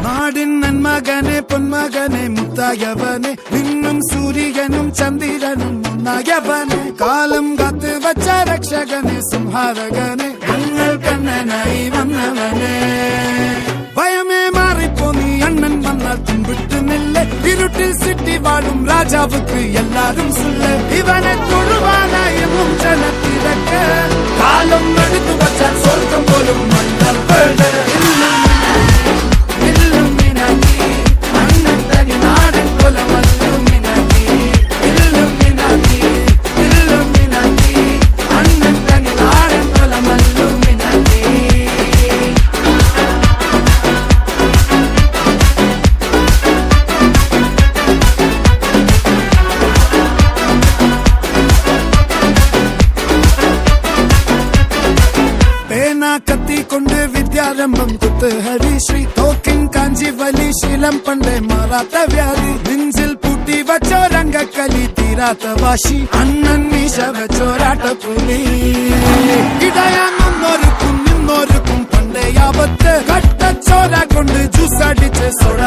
നാടിൻ നന്മകനെ പൊന്മകനെ മുത്തായവനെ നിന്നും സൂര്യനും ചന്ദ്രനും ഒന്നായവനെ കാലം കാത്ത് വച്ച രക്ഷകനെ സംഹാരകനെ ഞങ്ങൾ കണ്ണനായി വന്നവനെ ഭയമേ മാറിപ്പോ നീ അണ്ണൻ വന്നാൽ തുമ്പിട്ട് നില്ല ഇരുട്ടിൽ സിറ്റി വാഴും രാജാവുക്ക് എല്ലാരും സുല്ല ഇവനെ തൊഴുവാനായും ജനത്തിരക്ക് കാലം എടുത്തു വച്ചാൽ സ്വർഗം പോലും മണ്ണൽ വീട് കത്തിക്കൊണ്ട് വിദ്യാരംഭം കുത്ത് ഹരിശ്രീ തോക്കിൻ കാഞ്ചി വലി ശീലം പണ്ടേ മാറാത്ത വ്യാധി നെഞ്ചിൽ പൂട്ടി വച്ചോരംഗക്കലി തീരാത്ത വാശി അണ്ണൻ മീശ വെച്ചോരാട്ടപ്പുലി ഇടയാന്നൊരുക്കും നിന്നൊരുക്കും പണ്ടേ യാവത്ത് കട്ടച്ചോര കൊണ്ട് ജ്യൂസ് അടിച്ച് സോഡ